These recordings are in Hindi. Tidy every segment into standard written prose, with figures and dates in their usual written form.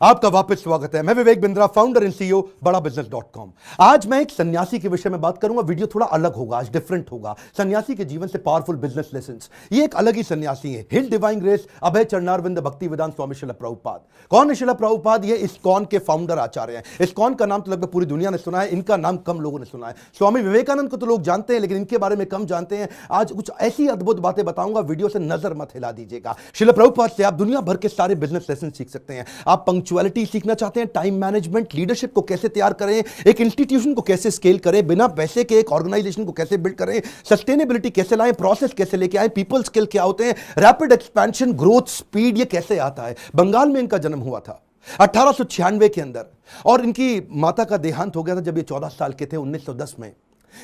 आपका वापस स्वागत है। मैं Vivek Bindra, founder and CEO बड़ा बिजनेस .com। आज मैं एक सन्यासी के विषय में बात करूंगा। वीडियो थोड़ा अलग होगा, आज डिफरेंट होगा। सन्यासी के जीवन से पावरफुल बिजनेस लेसन्स। ये एक अलग ही सन्यासी है। हिल डिवाइन ग्रेस अभय चरणारविंद भक्ति वेदांत स्वामी शिला प्रभुपाद। कौन है शिला प्रभुपाद? ये इस्कॉन के फाउंडर आचार्य हैं। इस्कॉन का नाम तो लगभग पूरी दुनिया ने सुना है, इनका नाम कम लोगों ने सुना है। स्वामी विवेकानंद को तो लोग जानते हैं, लेकिन इनके बारे में कम जानते हैं। आज कुछ ऐसी अद्भुत बातें बताऊंगा, वीडियो से नजर मत हिला दीजिएगा। शिला प्रभुपाद से आप दुनिया भर के सारे बिजनेस लेसन सीख सकते हैं। आप पंक्चुअलिटी सीखना चाहते हैं, टाइम मैनेजमेंट, लीडरशिप को कैसे तैयार करें, एक इंस्टीट्यूशन को कैसे स्केल करें, बिना पैसे के एक ऑर्गेनाइजेशन को कैसे बिल्ड करें, सस्टेनेबिलिटी कैसे लाएं, प्रोसेस कैसे लेके आए, पीपल स्किल क्या होते हैं, रैपिड एक्सपेंशन, ग्रोथ, स्पीड, ये कैसे आता है। बंगाल में इनका जन्म हुआ था 1896 के अंदर, और इनकी माता का देहांत हो गया था जब ये 14 साल के थे, 1910 में।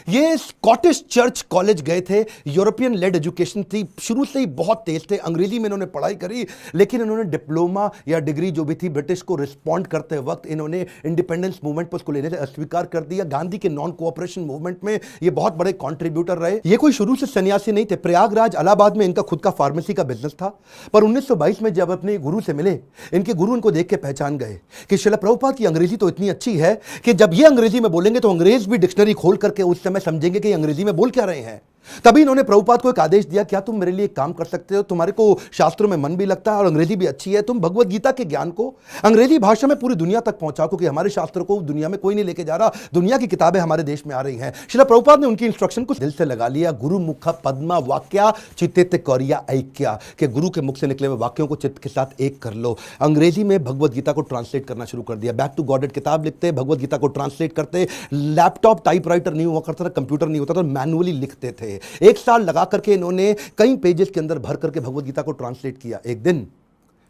ये स्कॉटिश चर्च कॉलेज गए थे। यूरोपियन लेड एजुकेशन थी, शुरू से ही बहुत तेज थे। अंग्रेजी में इन्होंने पढ़ाई करी, लेकिन इन्होंने डिप्लोमा या डिग्री जो भी थी ब्रिटिश को रिस्पॉन्ड करते वक्त इन्होंने इंडिपेंडेंस मूवमेंट पर उसको लेने से अस्वीकार कर दिया। गांधी के नॉन कोऑपरेशन मूवमेंट में ये बहुत बड़े कॉन्ट्रीब्यूटर रहे। ये कोई शुरू से सन्यासी नहीं थे। प्रयागराज इलाहाबाद में इनका खुद का फार्मेसी का बिजनेस था, पर 1922 में जब अपने गुरु से मिले, इनके गुरु उनको देख के पहचान गए कि शिला प्रभुपाद की अंग्रेजी तो इतनी अच्छी है कि जब ये अंग्रेजी में बोलेंगे तो अंग्रेज भी डिक्शनरी खोल करके उस समय समझेंगे कि अंग्रेजी में बोल क्या रहे हैं। तभी इन्होंने प्रभुपाद को एक आदेश दिया, क्या तुम मेरे लिए एक काम कर सकते हो? तुम्हारे को शास्त्रों में मन भी लगता है और अंग्रेजी भी अच्छी है, तुम भगवत गीता के ज्ञान को अंग्रेजी भाषा में पूरी दुनिया तक पहुंचाओ, क्योंकि हमारे शास्त्रों को दुनिया में कोई नहीं लेके जा रहा। दुनिया की किताबें हमारे देश में आ रही हैं। श्रील प्रभुपाद ने उनकी इंस्ट्रक्शन को दिल से लगा लिया। गुरु मुख पद्मा वाक्या चित्ते कौरिया ऐक्या, के गुरु के मुख से निकले हुए वाक्यों को चित्त के साथ एक कर लो। अंग्रेजी में भगवत गीता को ट्रांसलेट करना शुरू कर दिया। बैक टू गॉडेड किताब लिखते, भगवत गीता को ट्रांसलेट करते। लैपटॉप टाइपराइटर नहीं हुआ करता था, कंप्यूटर नहीं होता था, मैनुअली लिखते थे। एक साल लगा करके इन्होंने कई पेजेस के अंदर भर करके भगवत गीता को ट्रांसलेट किया। एक दिन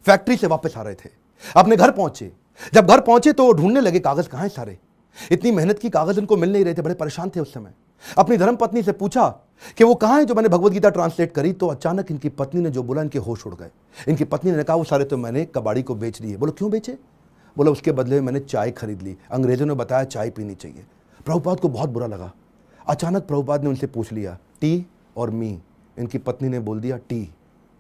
फैक्ट्री से वापस आ रहे थे, अपने घर पहुंचे। जब घर पहुंचे तो ढूंढने लगे कागज कहां हैं सारे। इतनी मेहनत की, कागज इनको मिल नहीं रहे थे, बड़े परेशान थे उस समय। अपनी धर्मपत्नी से पूछा कि वो कहां है जो मैंने भगवत गीता ट्रांसलेट करी। तो अचानक इनकी पत्नी ने जो बोला, इनके होश उड़ गए। इनकी पत्नी ने कहा वो सारे तो मैंने कबाड़ी को बेच दिए। बोलो क्यों बेचे? बोला उसके बदले में मैंने चाय खरीद ली, अंग्रेजों ने बताया चाय पीनी चाहिए। प्रभुपाद को बहुत बुरा लगा। अचानक प्रभुपाद ने उनसे पूछ लिया टी और मी। इनकी पत्नी ने बोल दिया टी।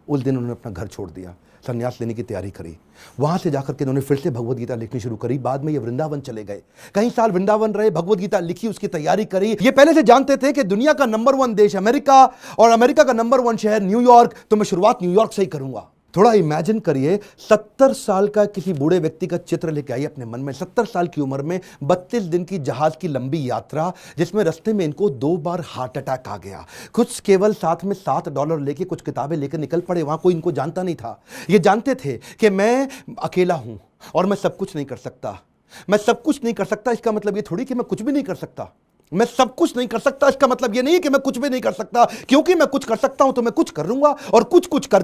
उस दिन उन्होंने अपना घर छोड़ दिया, संन्यास लेने की तैयारी करी। वहां से जाकर के उन्होंने फिर से भगवत गीता लिखनी शुरू करी। बाद में ये वृंदावन चले गए, कई साल वृंदावन रहे, भगवत गीता लिखी, उसकी तैयारी करी। ये पहले से जानते थे कि दुनिया का नंबर 1 देश अमेरिका और अमेरिका का नंबर 1 शहर न्यूयॉर्क, तो मैं शुरुआत न्यूयॉर्क से ही करूंगा। थोड़ा इमेजिन करिए, 70 साल का किसी बूढ़े व्यक्ति का चित्र लेके आइए अपने मन में। 70 साल की उम्र में 32 दिन की जहाज की लंबी यात्रा, जिसमें रास्ते में इनको 2 बार हार्ट अटैक आ गया। कुछ केवल साथ में $7 लेके कुछ किताबें लेकर निकल पड़े। वहां कोई इनको जानता नहीं था। ये जानते थे कि मैं अकेला हूं और मैं सब कुछ नहीं कर सकता। मैं सब कुछ नहीं कर सकता इसका मतलब ये थोड़ी कि मैं कुछ भी नहीं कर सकता। मैं सब कुछ नहीं कर सकता इसका मतलब यह नहीं कि मैं कुछ भी नहीं कर सकता, क्योंकि मैं कुछ कर सकता हूं तो मैं कुछ कर लूंगा, और कुछ कुछ कर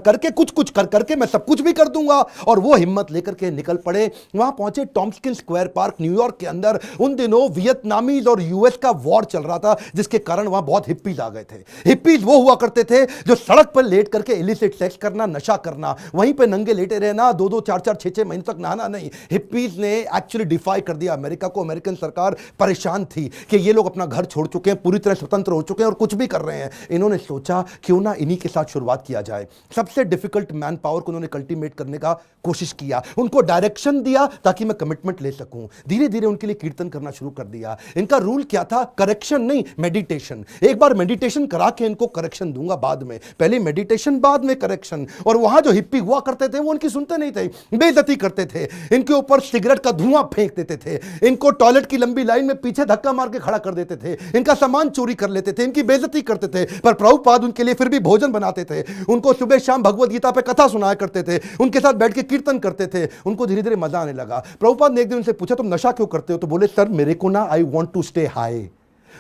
करके मैं सब कुछ भी कर दूंगा। और वो हिम्मत लेकर के निकल पड़े। वहां पहुंचे टॉम्स्किन स्क्वायर पार्क न्यूयॉर्क के अंदर। उन दिनों वियतनामीज और यूएस का वॉर चल रहा था, जिसके कारण वहां बहुत हिप्पीज आ गए थे। हिप्पीज वो हुआ करते थे जो सड़क पर लेट करके इलिसिट सेक्स करना, नशा करना, वहीं पर नंगे लेटे रहना, 2-2, 4-4, 6-6 महीने तक नहाना नहीं। हिप्पीज ने एक्चुअली डिफाई कर दिया अमेरिका को। अमेरिकन सरकार परेशान थी कि ये लोग अपना घर छोड़ चुके हैं, पूरी तरह स्वतंत्र हो चुके हैं और कुछ भी कर रहे हैं। इन्होंने सोचा क्यों ना इन्हीं के साथ शुरुआत किया जाए। सबसे डिफिकल्ट मैन पावर को उन्होंने कल्टीवेट करने का कोशिश किया, उनको डायरेक्शन दिया ताकि मैं कमिटमेंट ले सकूं। धीरे धीरे उनके लिए कीर्तन करना शुरू कर दिया। इनका रूल क्या था? करेक्शन नहीं, मेडिटेशन। एक बार मेडिटेशन करा के इनको करेक्शन दूंगा बाद में, पहले मेडिटेशन बाद में करेक्शन। और वहां जो हिप्पी हुआ करते थे वो उनकी सुनते नहीं थे, बेइज्जती करते थे। इनके ऊपर सिगरेट का धुआं फेंक देते थे, इनको टॉयलेट की लंबी लाइन में पीछे धक्का मार के खड़ा कर देते थे, इनका सामान चोरी कर लेते थे, इनकी बेइज्जती करते थे। पर प्रभुपाद उनके लिए फिर भी भोजन बनाते थे, उनको सुबह शाम भगवत गीता पे कथा सुनाया करते थे, उनके साथ बैठ के कीर्तन करते थे। उनको धीरे धीरे मजा आने लगा। प्रभुपाद ने एक दिन उनसे पूछा तुम नशा क्यों करते हो? तो बोले सर मेरे को ना I want to stay high.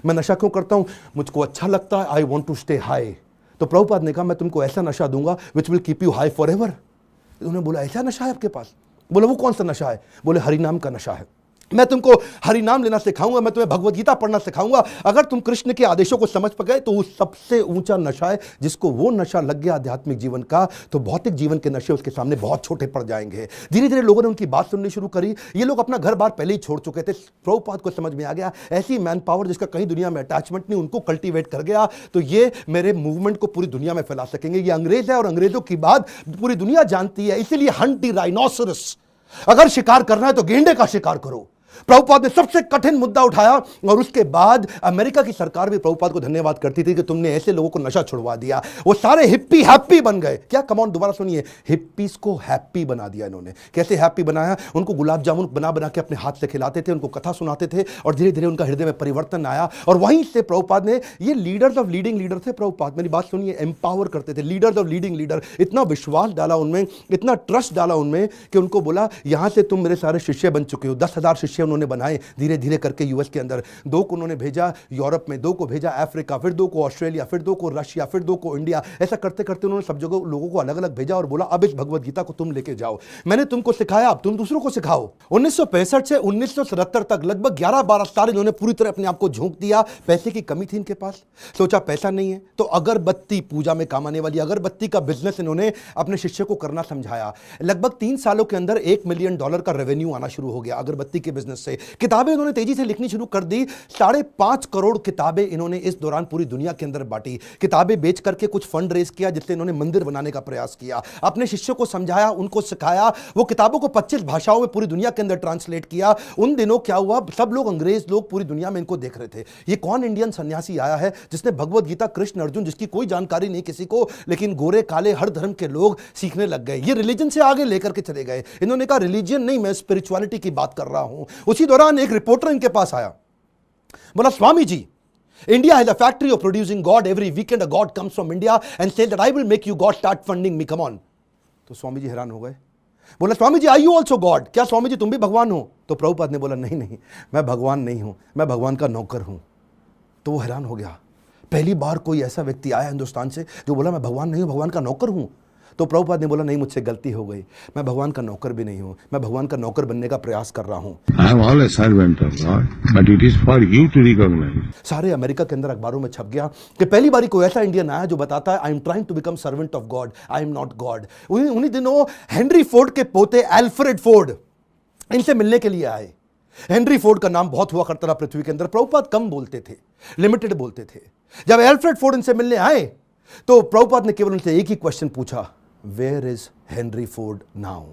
मैं नशा क्यों करता हूं? मुझको अच्छा लगता है, I want to stay high. तो प्रभुपाद ने कहा मैं तुमको ऐसा नशा दूंगा which will keep you high forever. उन्होंने बोला ऐसा नशा है आपके पास? बोले वो कौन सा नशा है? बोले हरिनाम का नशा है। मैं तुमको हरि नाम लेना सिखाऊंगा, मैं तुम्हें भगवत गीता पढ़ना सिखाऊंगा। अगर तुम कृष्ण के आदेशों को समझ पाए तो वो सबसे ऊंचा नशा है। जिसको वो नशा लग गया आध्यात्मिक जीवन का, तो भौतिक जीवन के नशे उसके सामने बहुत छोटे पड़ जाएंगे। धीरे धीरे लोगों ने उनकी बात सुननी शुरू करी। ये लोग अपना घर बार पहले ही छोड़ चुके थे। प्रभुपाद को समझ में आ गया ऐसी मैन पावर जिसका कहीं दुनिया में अटैचमेंट नहीं, उनको कल्टीवेट कर गया तो ये मेरे मूवमेंट को पूरी दुनिया में फैला सकेंगे। ये अंग्रेज है और अंग्रेजों की बात पूरी दुनिया जानती है, इसीलिए हंट द राइनोसरस अगर शिकार करना है तो गेंडे का शिकार करो। प्रभुपाद ने सबसे कठिन मुद्दा उठाया और उसके बाद अमेरिका की सरकार भी प्रभुपाद को धन्यवाद करती थी कि तुमने ऐसे लोगों को नशा छुड़वा दिया। वो सारे हिप्पी हैप्पी बन गए। क्या कमाल, दोबारा सुनिए, हिप्पीज को हैप्पी बना दिया इन्होंने। कैसे हैप्पी बनाया? उनको गुलाब जामुन बना बना के अपने हाथ से खिलाते थे, उनको कथा सुनाते थे और धीरे धीरे उनका हृदय में परिवर्तन आया। और वहीं से प्रभुपाद ने, ये लीडर्स ऑफ लीडिंग लीडर थे प्रभुपाद, मेरी बात सुनिए, एम्पावर करते थे, लीडर्स ऑफ लीडिंग लीडर। इतना विश्वास डाला उनमें, इतना ट्रस्ट डाला उनमें कि उनको बोला यहां से तुम मेरे सारे शिष्य बन चुके हो। 10,000 शिष्य उन्होंने बनाए धीरे धीरे करके यूएस के अंदर। 2 को उन्होंने भेजा यूरोप में, 2 को भेजा अफ्रीका, फिर 2 को ऑस्ट्रेलिया, फिर 2 को रशिया, फिर 2 को इंडिया। ऐसा करते करते उन्होंने सब जगह लोगों को अलग अलग भेजा और बोला अब इस भगवत गीता को तुम लेके जाओ। मैंने तुमको सिखाया, अब तुम दूसरों को सिखाओ। 1965 से 1977 तक लगभग 11-12 साल इन्होंने पूरी तरह अपने आप को झोंक दिया। पैसे की कमी थी इनके पास, सोचा पैसा नहीं है तो अगरबत्ती, पूजा में काम आने वाली अगरबत्ती का बिजनेस इन्होंने अपने शिष्य को करना समझाया। लगभग 3 सालों के अंदर $1 मिलियन का रेवेन्यू आना शुरू हो गया अगरबत्ती के बिजनेस से। किताबें इन्होंने तेजी से लिखनी शुरू कर दी। 5.5 करोड़ किताबें इन्होंने इस दौरान पूरी दुनिया के अंदर बांटी। किताबें बेच करके कुछ फंड रेज किया जिससे इन्होंने मंदिर बनाने का प्रयास किया। अपने शिष्यों को समझाया, उनको सिखाया। वो किताबों को 25 भाषाओं में पूरी दुनिया के अंदर ट्रांसलेट किया। उन दिनों क्या हुआ, सब लोग, अंग्रेज लोग पूरी दुनिया में इनको देख रहे थे। ये कौन इंडियन सन्यासी आया है जिसने भगवत गीता, कृष्ण अर्जुन, जिसकी कोई जानकारी नहीं किसी को, लेकिन गोरे काले हर धर्म के लोग सीखने लग गए। ये रिलीजन से आगे लेकर के चले गए। इन्होंने कहा रिलीजन नहीं, मैं स्पिरिचुअलिटी की बात कर रहा हूं। उसी दौरान एक रिपोर्टर इनके पास आया, बोला Swami ji, India has a factory of producing God. Every weekend a God comes from India and says that I will make you God, start funding me, come on. तो स्वामी जी हैरान हो गए। बोला Swami ji, are you also God? क्या स्वामी जी तुम भी भगवान हो? तो प्रभुपाद ने बोला नहीं नहीं, मैं भगवान नहीं हूं, मैं भगवान का नौकर हूं। तो वो हैरान हो गया। पहली बार कोई ऐसा व्यक्ति आया हिंदुस्तान से जो बोला मैं भगवान नहीं हूं, भगवान का नौकर हूं। तो प्रभुपाद ने बोला नहीं, मुझसे गलती हो गई, मैं भगवान का नौकर भी नहीं हूं, मैं भगवान का नौकर बनने का प्रयास कर रहा हूं। I am all a servant of God, but it is for you to recognize. सारे अमेरिका के अंदर अखबारों में छप गया कि पहली बारी कोई ऐसा इंडियन आया जो बताता है I am trying to become servant of God, I am not God. उन्हीं दिनों हेनरी फोर्ड के पोते एल्फ्रेड फोर्ड इनसे मिलने के लिए आए। हेनरी फोर्ड का नाम बहुत हुआ करता था पृथ्वी के अंदर, प्रभुपाद कम बोलते थे, लिमिटेड बोलते थे। जब एल्फ्रेड फोर्ड इनसे मिलने आए तो प्रभुपाद ने केवल उनसे एक ही क्वेश्चन पूछा, where is Henry Ford now?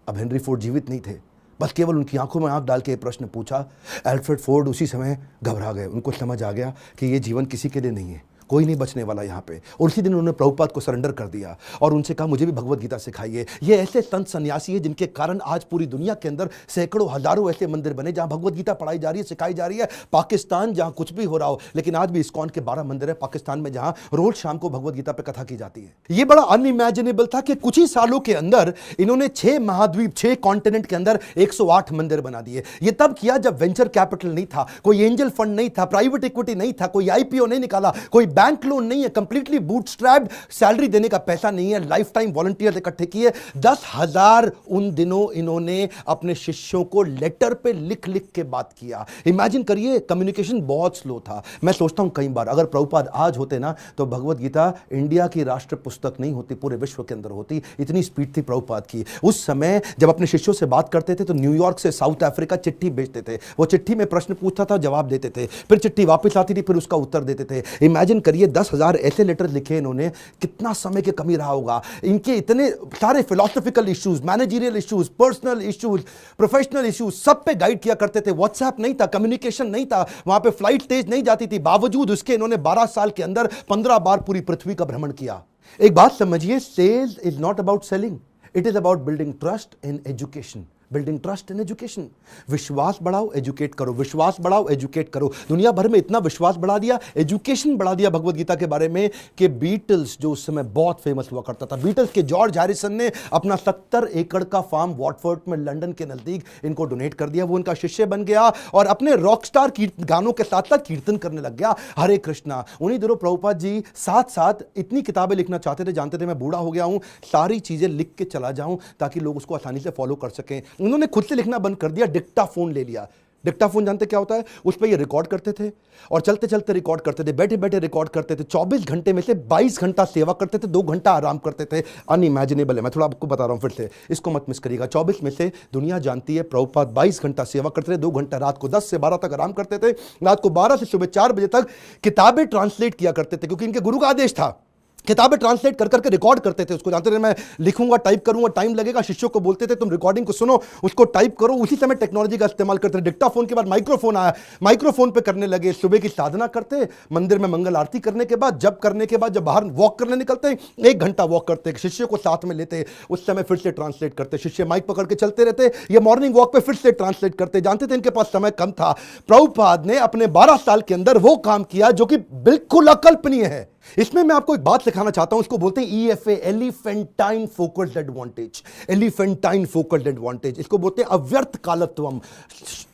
अब हेनरी फोर्ड जीवित नहीं थे, बस केवल उनकी आंखों में आंख डाल के प्रश्न पूछा। एल्फ्रेड फोर्ड उसी समय घबरा गए। उनको समझ आ गया कि ये जीवन किसी के लिए नहीं है, कोई नहीं बचने वाला यहाँ पे। और उसी दिन उन्होंने प्रभुपाद को सरेंडर कर दिया और उनसे कहा मुझे भी भगवत गीता सिखाइए। ये ऐसे संत सन्यासी है जिनके कारण आज पूरी दुनिया के अंदर सैकड़ों हजारों ऐसे मंदिर बने जहां भगवत गीता पढ़ाई जा रही है, सिखाई जा रही है। पाकिस्तान जहां कुछ भी हो रहा हो, लेकिन आज भी इस्कॉन के 12 मंदिर है पाकिस्तान में जहां रोज शाम को भगवत गीता पे कथा की जाती है। ये बड़ा अनइमेजिनेबल था कि कुछ ही सालों के अंदर इन्होंने 6 महाद्वीप, 6 कॉन्टिनेंट के अंदर 108 मंदिर बना दिए। ये तब किया जब वेंचर कैपिटल नहीं था, कोई एंजल फंड नहीं था, प्राइवेट इक्विटी नहीं था, कोई आईपीओ नहीं निकाला, कोई बैंक लोन नहीं है, कंप्लीटली बूटस्ट्रैप्ड, सैलरी देने का पैसा नहीं है, लाइफ टाइम वॉलंटियर्स इकट्ठे किए। 10,000 उन दिनों इन्होंने अपने शिष्यों को लेटर पे लिख लिख के बात किया। इमेजिन करिए, कम्युनिकेशन बहुत स्लो था। मैं सोचता हूं कई बार अगर प्रभुपाद आज होते ना तो भगवत गीता इंडिया की राष्ट्र पुस्तक नहीं होती, पूरे विश्व के अंदर होती। इतनी स्पीड थी प्रभुपाद की। उस समय जब अपने शिष्यों से बात करते थे तो न्यूयॉर्क से साउथ अफ्रीका चिट्ठी भेजते थे। वो चिट्ठी में प्रश्न पूछता था, जवाब देते थे, फिर चिट्ठी वापस आती थी, फिर उसका उत्तर देते थे। इमेजिन करिए 10,000 ऐसे लेटर लिखे इन्होंने, कितना समय की कमी रहा होगा। इनके इतने सारे philosophical issues, managerial issues, personal issues, professional issues, सब पे गाइड किया करते थे। व्हाट्सएप नहीं था, कम्युनिकेशन नहीं था, वहां पे फ्लाइट तेज नहीं जाती थी। बावजूद उसके इन्होंने 12 साल के अंदर 15 बार पूरी पृथ्वी का भ्रमण किया। एक बात समझिए, sales is not about selling, it is about building trust in education. Building trust in education. विश्वास बढ़ाओ, एजुकेट करो, विश्वास बढ़ाओ, एजुकेट करो। दुनिया भर में इतना विश्वास बढ़ा दिया, एजुकेशन बढ़ा दिया भगवत गीता के बारे में कि बीटल्स, जो उस समय बहुत फेमस हुआ करता था, बीटल्स के जॉर्ज हैरिसन ने अपना 70 एकड़ का फार्म वॉटफोर्ड में लंदन के नजदीक इनको डोनेट कर दिया। वो उनका शिष्य बन गया और अपने रॉकस्टार गानों के साथ साथ कीर्तन करने लग गया, हरे कृष्णा। उन्हीं दिनों प्रभुपाद जी साथ साथ इतनी किताबें लिखना चाहते थे, जानते थे मैं बूढ़ा हो गया हूं, सारी चीजें लिख के चला जाऊं ताकि लोग उसको आसानी से फॉलो कर सकें। उन्होंने खुद से लिखना बंद कर दिया, डिक्टाफोन ले लिया। डिक्टाफोन जानते क्या होता है? उस पर ये रिकॉर्ड करते थे और चलते चलते रिकॉर्ड करते थे, बैठे बैठे रिकॉर्ड करते थे। 24 घंटे में से 22 घंटा सेवा करते थे, 2 घंटा आराम करते थे। अनइमेजिनेबल है, मैं थोड़ा आपको बता रहा हूं फिर से, इसको मत मिस करिएगा। 24 में से दुनिया जानती है प्रभुपाद 22 घंटा सेवा करते थे, 2 घंटा रात को 10 से 12 तक आराम करते थे, रात को 12 से सुबह 4 बजे तक किताबें ट्रांसलेट किया करते थे, क्योंकि इनके गुरु का आदेश था किताबें ट्रांसलेट कर करके रिकॉर्ड करते थे उसको, जानते थे मैं लिखूंगा टाइप करूंगा टाइम लगेगा, शिष्यों को बोलते थे तुम रिकॉर्डिंग को सुनो उसको टाइप करो। उसी समय टेक्नोलॉजी का इस्तेमाल करते थे। डिक्टाफोन के बाद माइक्रोफोन आया, माइक्रोफोन पे करने लगे। सुबह की साधना करते, मंदिर में मंगल आरती करने के बाद, जब करने के बाद जब बाहर वॉक करने निकलते 1 घंटा वॉक करते, शिष्य को साथ में लेते, उस समय फिर से ट्रांसलेट करते, शिष्य माइक पकड़ के चलते रहते, ये मॉर्निंग वॉक पे फिर से ट्रांसलेट करते। जानते थे इनके पास समय कम था। प्रभुपाद ने अपने 12 साल के अंदर वो काम किया जो कि बिल्कुल अकल्पनीय है। इसमें मैं आपको एक बात सिखाना चाहता हूं, इसको बोलते हैं EFA, elephantine focused advantage. Elephantine focused advantage, इसको बोलते हैं अव्यर्थ कालत्वम।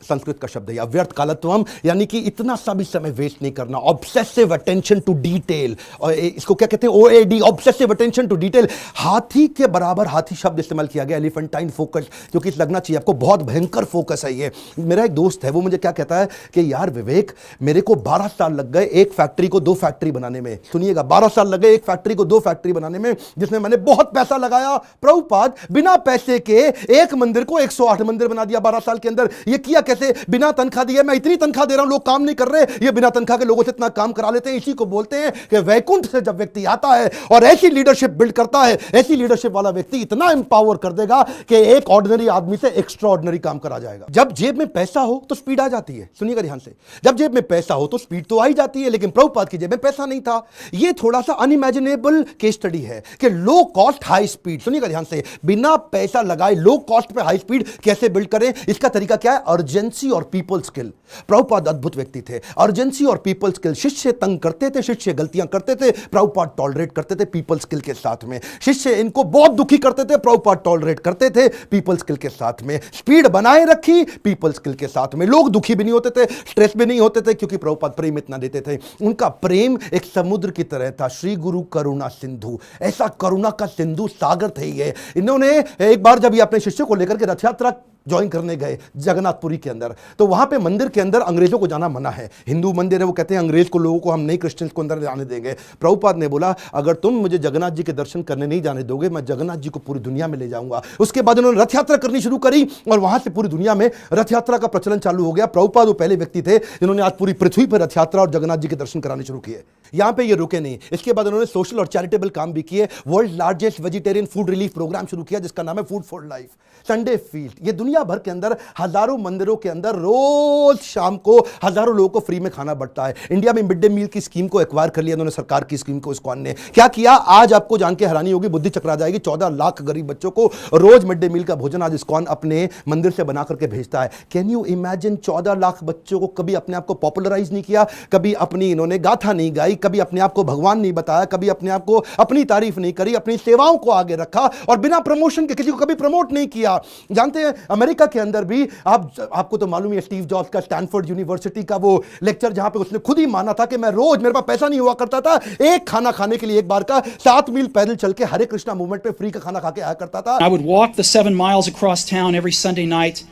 संस्कृत का शब्द है अव्यर्थ कालत्वम, यानी कि इतना सा भी समय वेस्ट नहीं करना। ऑब्सेसिव अटेंशन टू डिटेल, और इसको क्या कहते हैं OAD, obsessive attention to detail. हाथी के बराबर हाथी शब्द इस्तेमाल किया गया, एलिफेंटाइन फोकस, क्योंकि लगना चाहिए आपको बहुत भयंकर फोकस है ये। मेरा एक दोस्त है, वो मुझे क्या कहता है कि यार विवेक, मेरे को 12 साल लग गए एक फैक्ट्री को 2 फैक्ट्री बनाने में। सुनिएगा, 12 साल लगे एक फैक्ट्री को 2 फैक्ट्री बनाने में, जिसमें मैंने बहुत पैसा लगाया। प्रभुपाद बिना पैसे के एक मंदिर को 108 मंदिर बना दिया 12 साल के अंदर। ये किया कैसे? बिना तनख्वाह दिए। मैं इतनी तनख्वाह दे रहा हूं, लोग काम नहीं कर रहे, ये बिना तनख्वाह के लोगों से इतना काम करा लेते हैं। इसी को बोलते हैं कि वैकुंठ से जब व्यक्ति आता है और ऐसी लीडरशिप बिल्ड करता है, ऐसी लीडरशिप वाला व्यक्ति इतना एम्पावर कर देगा कि एक ऑर्डिनरी आदमी से एक्स्ट्रा ऑर्डिनरी काम करा जाएगा। जब जेब में पैसा हो तो स्पीड आ जाती है। सुनिएगा ध्यान से, जब जेब में पैसा हो तो स्पीड तो आ ही जाती है, लेकिन प्रभुपाद की जेब में पैसा नहीं था। ये थोड़ा सा अनइमेजिनेबल केस स्टडी है कि लो कॉस्ट हाई स्पीड। सुनिएगा ध्यान से, बिना पैसा लगाए लो कॉस्ट पे हाई स्पीड कैसे बिल्ड करें? इसका तरीका क्या है? अर्जेंसी और पीपल स्किल। प्रभुपाद अद्भुत व्यक्ति थे। अर्जेंसी और पीपल स्किल, शिष्य तंग करते थे, शिष्य गलतियां करते थे, प्रभुपाद टॉलरेट करते थे पीपल स्किल के साथ में। शिष्य इनको बहुत दुखी करते थे, प्रभुपाद टॉलरेट करते थे पीपल स्किल के साथ में। स्पीड बनाए रखी पीपल स्किल के साथ में। लोग दुखी भी नहीं होते थे, स्ट्रेस भी नहीं होते थे, क्योंकि प्रभुपाद प्रेम इतना देते थे। उनका प्रेम एक समुद्र की तरह था। श्री गुरु करुणा सिंधु, ऐसा करुणा का सिंधु सागर थे ये। इन्होंने एक बार जब ये अपने शिष्यों को लेकर के रथ यात्रा ज्वाइन करने गए जगन्नाथपुरी के अंदर, तो वहां पे मंदिर के अंदर अंग्रेजों को जाना मना है। हिंदू मंदिर है, वो कहते हैं अंग्रेज को, लोगों को हम नहीं, क्रिश्चियंस को अंदर जाने देंगे। प्रभुपाद ने बोला अगर तुम मुझे जगन्नाथ जी के दर्शन करने नहीं जाने दोगे, मैं जगन्नाथ जी को पूरी दुनिया में ले जाऊंगा। उसके बाद उन्होंने रथ यात्रा करनी शुरू करी और वहां से पूरी दुनिया में रथ यात्रा का प्रचलन चालू हो गया। प्रभुपाद वो पहले व्यक्ति थे जिन्होंने आज पूरी पृथ्वी पर रथ यात्रा और जगन्नाथ जी के दर्शन कराने शुरू किए। यहां पे ये रुके नहीं, इसके बाद उन्होंने सोशल और चैरिटेबल काम भी किए। World largest vegetarian food relief program शुरू किया जिसका नाम है food for life, Sunday feast. ये दुनिया भर के अंदर हजारों मंदिरों के अंदर रोज शाम को हजारों लोगों को फ्री में खाना बंटता है। इंडिया में मिड डे मील की स्कीम को एक्वायर कर लिया उन्होंने, सरकार की स्कीम को इस्कॉन ने। क्या किया आज आपको जान के हैरानी होगी, बुद्धि चकरा जाएगी। 14 लाख गरीब बच्चों को रोज मिड डे मील का भोजन आज इस्कॉन अपने मंदिर से बना करके भेजता है। Can you imagine? 14 लाख बच्चों को कभी अपने आप को पॉपुलराइज नहीं किया, कभी अपनी इन्होंने गाथा नहीं गाई, कभी अपने आप को भगवान नहीं बताया, कभी अपने आप को अपनी तारीफ नहीं करी, अपनी सेवाओं को आगे रखा और बिना प्रमोशन के किसी को कभी प्रमोट नहीं किया। जानते हैं अमेरिका के अंदर भी आपको तो मालूम है स्टीव जॉब्स का स्टैनफोर्ड यूनिवर्सिटी का वो लेक्चर, जहां पे उसने खुद ही माना था कि मैं रोज, मेरे पास पैसा नहीं हुआ करता था, एक खाना खाने के लिए एक बार का 7 मील पैदल चल के हरे कृष्णा मूवमेंट पे फ्री का खाना खा के आया करता था। I would walk the 7 miles across town every Sunday night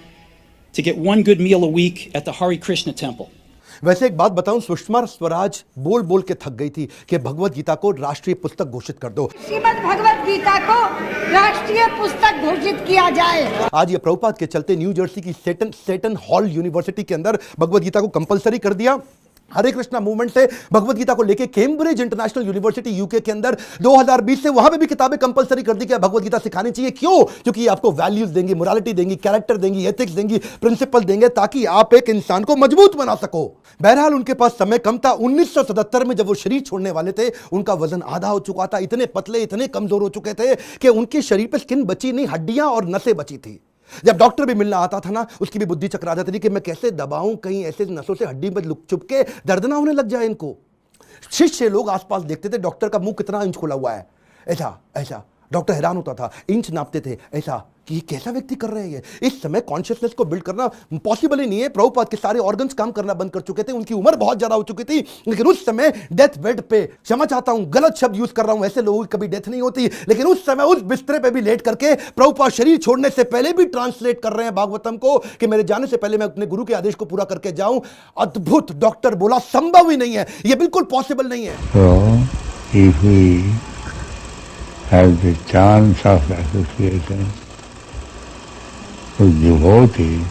to get one good meal a week at the Hare Krishna temple. वैसे एक बात बताऊं, सुषमा स्वराज बोल बोल के थक गई थी कि भगवत गीता को राष्ट्रीय पुस्तक घोषित कर दो, श्रीमद् भगवत गीता को राष्ट्रीय पुस्तक घोषित किया जाए। आज ये प्रभुपाद के चलते न्यू जर्सी की सेटन हॉल यूनिवर्सिटी के अंदर भगवत गीता को कंपलसरी कर दिया। हरे कृष्णा मूवमेंट से भगवत गीता को लेके कैम्ब्रिज इंटरनेशनल यूनिवर्सिटी यूके के अंदर 2020 से वहां पे भी किताबें कंपलसरी कर दी कि भगवत गीता सिखानी चाहिए। क्यों? क्योंकि आपको वैल्यूज देंगी, मोरालिटी देंगी, कैरेक्टर देंगी, एथिक्स देंगी, प्रिंसिपल देंगे, ताकि आप एक इंसान को मजबूत बना सको। बहरहाल उनके पास समय कम था। 1977 में जब वो शरीर छोड़ने वाले थे, उनका वजन आधा हो चुका था, इतने पतले, इतने कमजोर हो चुके थे कि उनके शरीर पर स्किन बची नहीं, हड्डियां और नसें बची थी। जब डॉक्टर भी मिलना आता था ना, उसकी भी बुद्धि चकरा जाती थी कि मैं कैसे दबाऊं, कहीं ऐसे नसों से हड्डी में चुप के दर्द ना होने लग जाए इनको। शिष्य लोग आसपास देखते थे डॉक्टर का मुंह कितना इंच खुला हुआ है, ऐसा ऐसा। डॉक्टर हैरान होता था, इंच नापते थे ऐसा कि ये कैसा व्यक्ति कर रहे हैं। इस समय कॉन्शियसनेस को बिल्ड करना पॉसिबल ही नहीं है। प्रभुपाद के सारे ऑर्गन्स काम करना बंद कर चुके थे, उनकी उम्र बहुत ज्यादा हो चुकी थी, लेकिन उस समय डेथ बेड पे, क्षमा चाहता हूं गलत शब्द यूज कर रहा हूं, ऐसे लोगों की कभी डेथ नहीं होती, लेकिन उस समय उस बिस्तरे पे भी लेट करके प्रभुपाद शरीर छोड़ने से पहले भी ट्रांसलेट कर रहे हैं भागवतम को कि मेरे जाने से पहले मैं अपने गुरु के आदेश को पूरा करके जाऊं। अद्भुत। डॉक्टर बोला संभव ही नहीं है, यह बिल्कुल पॉसिबल नहीं है। So, if we have the chance of association with devotees,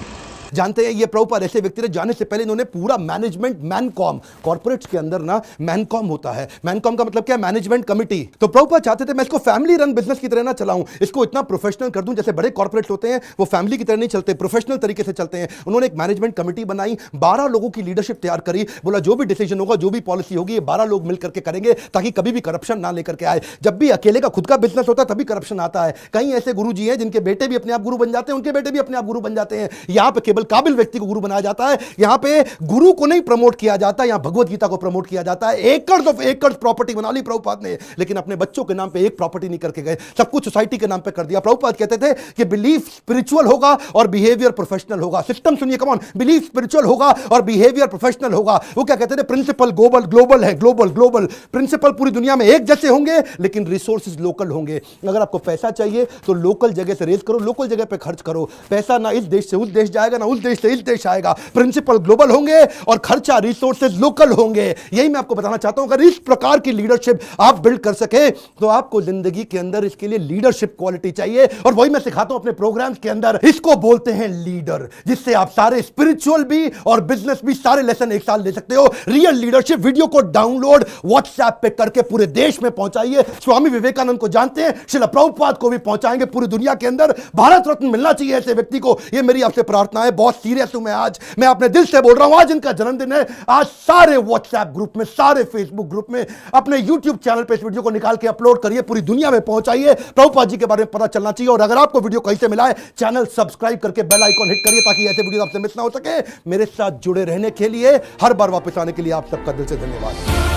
जानते हैं ये प्रभुपाद ऐसे व्यक्ति थे, जाने से पहले इन्होंने पूरा मैनेजमेंट मैनकॉम, कॉर्पोरेट्स के अंदर ना मैनकॉम होता है, मैनकॉम का मतलब क्या है, मैनेजमेंट कमिटी। तो प्रभुपाद चाहते थे मैं इसको फैमिली रन बिजनेस की तरह ना चलाऊं, इसको इतना प्रोफेशनल कर दूं, जैसे बड़े कॉर्पोरेट्स होते हैं वो फैमिली की तरह नहीं चलते, प्रोफेशनल तरीके से चलते हैं। उन्होंने एक मैनेजमेंट कमिटी बनाई, 12 लोगों की लीडरशिप तैयार करी, बोला जो भी डिसीजन होगा, जो भी पॉलिसी होगी, ये 12 लोग मिलकर के करेंगे ताकि कभी भी करप्शन ना लेकर के आए। जब भी अकेले का खुद का बिजनेस होता है तभी करप्शन आता है। कई ऐसे गुरुजी हैं जिनके बेटे भी अपने आप गुरु बन जाते हैं, उनके बेटे भी अपने आप गुरु बन जाते हैं। यहां पे केवल काबिल व्यक्ति को गुरु बनाया जाता है, यहां पे गुरु को नहीं प्रमोट किया जाता, यहां भगवत गीता को प्रमोट किया जाता है। एकर्स ऑफ एकर्स प्रॉपर्टी बना ली प्रभुपाद ने, लेकिन अपने बच्चों के नाम पे एक प्रॉपर्टी नहीं करके गए, सब कुछ सोसाइटी के नाम पे कर दिया। प्रभुपाद कहते थे कि बिलीफ स्पिरिचुअल होगा और बिहेवियर प्रोफेशनल होगा। सिस्टम सुनिए, कम ऑन, बिलीफ स्पिरिचुअल होगा और बिहेवियर प्रोफेशनल होगा। वो क्या कहते थे, प्रिंसिपल ग्लोबल है, ग्लोबल प्रिंसिपल पूरी दुनिया में एक जैसे होंगे, लेकिन रिसोर्सेज लोकल होंगे। अगर आपको पैसा चाहिए तो लोकल जगह से रेज करो, लोकल जगह पे खर्च करो। पैसा ना इस देश से उस देश जाएगा, ना उस देश से इस देश आएगा। प्रिंसिपल ग्लोबल होंगे और खर्चा रिसोर्सेज लोकल होंगे। यही मैं आपको बताना चाहता हूं। अगर इस प्रकार की लीडरशिप आप बिल्ड कर सके तो आपको जिंदगी के अंदर इसके लिए लीडरशिप क्वालिटी चाहिए, और वही मैं सिखाता हूं अपने प्रोग्राम्स के अंदर। इसको बोलते हैं लीडर, जिससे आप सारे स्पिरिचुअल भी और बिजनेस भी सारे लेसन एक साल ले सकते हो। रियल लीडरशिप वीडियो को डाउनलोड व्हाट्सएप पे करके पूरे देश में पहुंचाइए। स्वामी विवेकानंद को जानते हैं, श्रील प्रभुपाद को भी पहुंचाएंगे पूरी दुनिया के अंदर। भारत रत्न मिलना चाहिए ऐसे व्यक्ति को, ये मेरी आपसे प्रार्थना है। बहुत सीरियस हूं मैं आज, मैं अपने दिल से बोल रहा हूं। आज इनका जन्मदिन है, आज सारे व्हाट्सएप ग्रुप में, सारे फेसबुक ग्रुप में, अपने यूट्यूब चैनल पे इस वीडियो को निकाल के अपलोड करिए, पूरी दुनिया में पहुंचाइए। प्रभुपाद जी के बारे में पता चलना चाहिए। और अगर आपको वीडियो कहीं से मिला है, चैनल सब्सक्राइब करके बेल आइकॉन हिट करिए ताकि ऐसे वीडियो आपसे मिस ना हो सके। मेरे साथ जुड़े रहने के लिए, हर बार वापस आने के लिए आप सबका दिल से धन्यवाद।